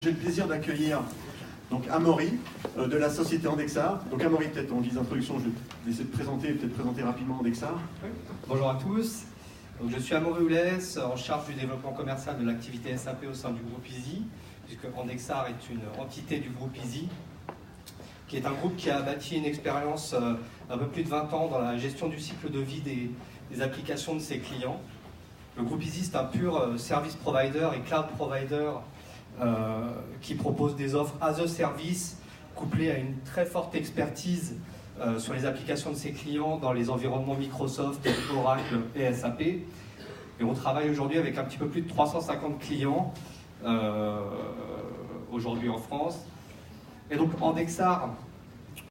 J'ai le plaisir d'accueillir donc Amaury de la société Andexar. Donc Amaury, peut-être en guise d'introduction, je vais essayer de présenter rapidement Andexar. Oui. Bonjour à tous. Donc, je suis Amaury Oulès, en charge du développement commercial de l'activité SAP au sein du groupe Easy, puisque Andexar est une entité du groupe Easy, qui est un groupe qui a bâti une expérience d'un peu plus de 20 ans dans la gestion du cycle de vie des applications de ses clients. Le groupe Easy, c'est un pur service provider et cloud provider qui propose des offres as a service couplées à une très forte expertise sur les applications de ses clients dans les environnements Microsoft, Oracle et SAP. Et on travaille aujourd'hui avec un petit peu plus de 350 clients aujourd'hui en France. Et donc Andexar,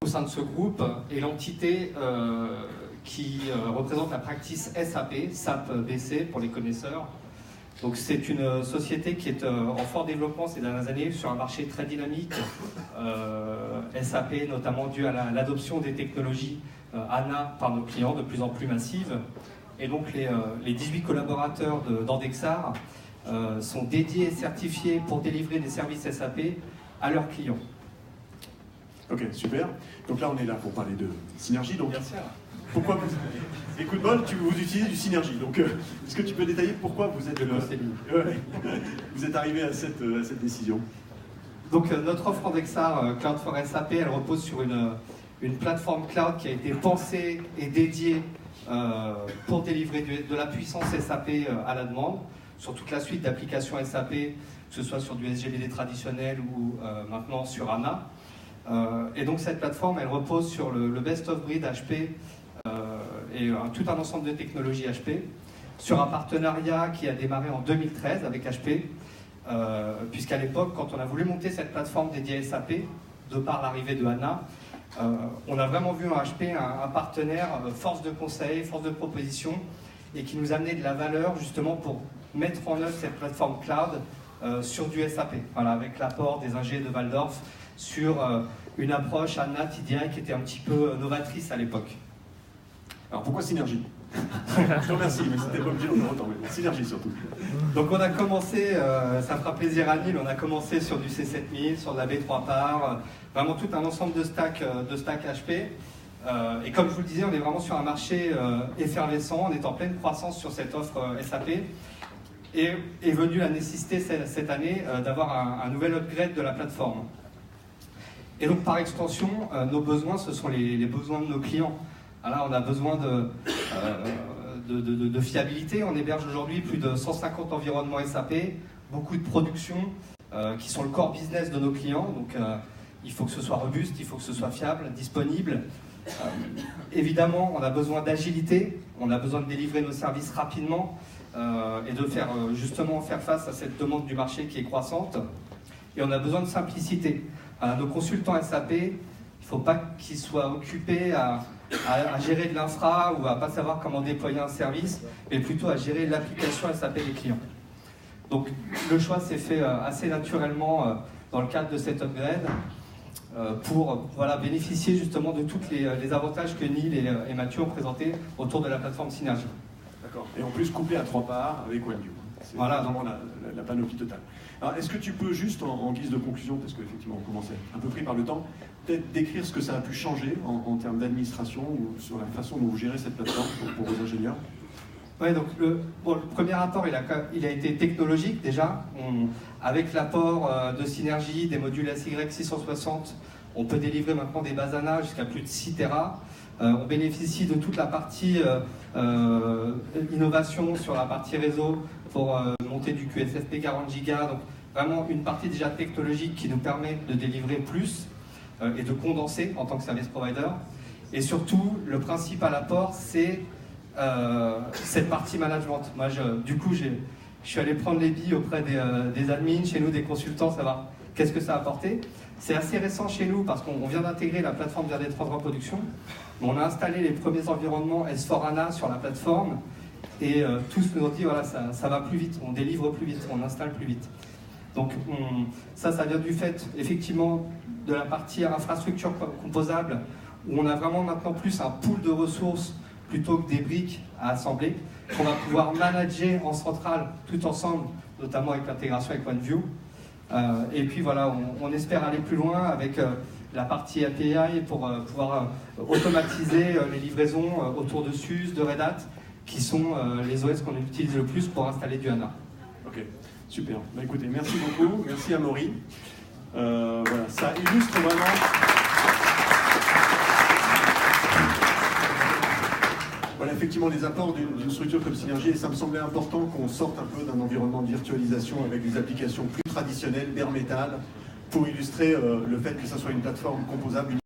au sein de ce groupe, est l'entité qui représente la practice SAP BC pour les connaisseurs. Donc c'est une société qui est en fort développement ces dernières années sur un marché très dynamique, SAP notamment dû à l'adoption des technologies ANA par nos clients de plus en plus massives. Et donc les 18 collaborateurs d'Andexar sont dédiés et certifiés pour délivrer des services SAP à leurs clients. Ok, super. Donc là on est là pour parler de synergie. Donc, bien sûr. Pourquoi vous... Écoute bol, vous utilisez du synergie. Donc, est-ce que tu peux détailler pourquoi vous êtes, vous êtes arrivé à cette décision? Donc, notre offre Andexar Cloud for SAP, elle repose sur une plateforme cloud qui a été pensée et dédiée pour délivrer de la puissance SAP à la demande, sur toute la suite d'applications SAP, que ce soit sur du SGBD traditionnel ou maintenant sur ANA. Et donc, cette plateforme, elle repose sur le best-of-breed HP et tout un ensemble de technologies HP, sur un partenariat qui a démarré en 2013 avec HP, puisqu'à l'époque, quand on a voulu monter cette plateforme dédiée à SAP, de par l'arrivée de HANA, on a vraiment vu en HP un partenaire force de conseil, force de proposition, et qui nous amenait de la valeur justement pour mettre en œuvre cette plateforme cloud sur du SAP, voilà, avec l'apport des ingénieurs de Waldorf sur une approche HANA TDI qui était un petit peu novatrice à l'époque. Alors pourquoi synergie? Je te remercie, mais c'était pas obligé de autant. Synergie surtout. Donc on a commencé, ça fera plaisir à Neil, on a commencé sur du C7000, sur de la B3 par, vraiment tout un ensemble de stack HP. Et comme je vous le disais, on est vraiment sur un marché effervescent, on est en pleine croissance sur cette offre SAP. Et est venue la nécessité cette année d'avoir un nouvel upgrade de la plateforme. Et donc par extension, nos besoins, ce sont les besoins de nos clients. Alors, on a besoin de fiabilité. On héberge aujourd'hui plus de 150 environnements SAP, beaucoup de production qui sont le core business de nos clients. Donc, il faut que ce soit robuste, il faut que ce soit fiable, disponible. Évidemment, on a besoin d'agilité, on a besoin de délivrer nos services rapidement et de faire face à cette demande du marché qui est croissante. Et on a besoin de simplicité. Nos consultants SAP, il ne faut pas qu'ils soient occupés à gérer de l'infra ou à ne pas savoir comment déployer un service, mais plutôt à gérer l'application SAP des clients. Donc le choix s'est fait assez naturellement dans le cadre de cet upgrade pour bénéficier justement de tous les avantages que Neil et Mathieu ont présentés autour de la plateforme Synergie. D'accord. Et en plus couplé à 3 parts avec OneView. C'est vraiment la panoplie totale. Alors, est-ce que tu peux juste, en guise de conclusion, parce qu'effectivement on commençait un peu pris par le temps, peut-être décrire ce que ça a pu changer en termes d'administration ou sur la façon dont vous gérez cette plateforme pour vos ingénieurs? Oui, donc le premier apport, il a été technologique déjà. Avec l'apport de Synergie, des modules SY660, on peut délivrer maintenant des bases ANA jusqu'à plus de 6 Tera. On bénéficie de toute la partie innovation sur la partie réseau pour monter du QSFP 40 Go. Donc vraiment une partie déjà technologique qui nous permet de délivrer plus et de condenser en tant que service provider. Et surtout, le principal apport, c'est cette partie management. Moi, du coup, je suis allé prendre les billes auprès des admins, chez nous, des consultants, savoir qu'est-ce que ça a apporté. C'est assez récent chez nous parce qu'on vient d'intégrer la plateforme VRD3 en production. On a installé les premiers environnements S4HANA sur la plateforme et tous nous ont dit voilà, ça va plus vite, on délivre plus vite, on installe plus vite. Donc ça vient du fait effectivement de la partie infrastructure composable où on a vraiment maintenant plus un pool de ressources plutôt que des briques à assembler qu'on va pouvoir manager en centrale tout ensemble, notamment avec l'intégration avec OneView. Et puis voilà, on espère aller plus loin avec la partie API pour pouvoir automatiser les livraisons autour de SUSE, de Red Hat, qui sont les OS qu'on utilise le plus pour installer du HANA. Ok, super. Bah, écoutez, merci beaucoup. Merci à Amaury. Voilà, ça illustre vraiment... Voilà, effectivement, les apports d'une structure comme Synergie, et ça me semblait important qu'on sorte un peu d'un environnement de virtualisation avec des applications plus traditionnelles, bare metal, pour illustrer le fait que ça soit une plateforme composable.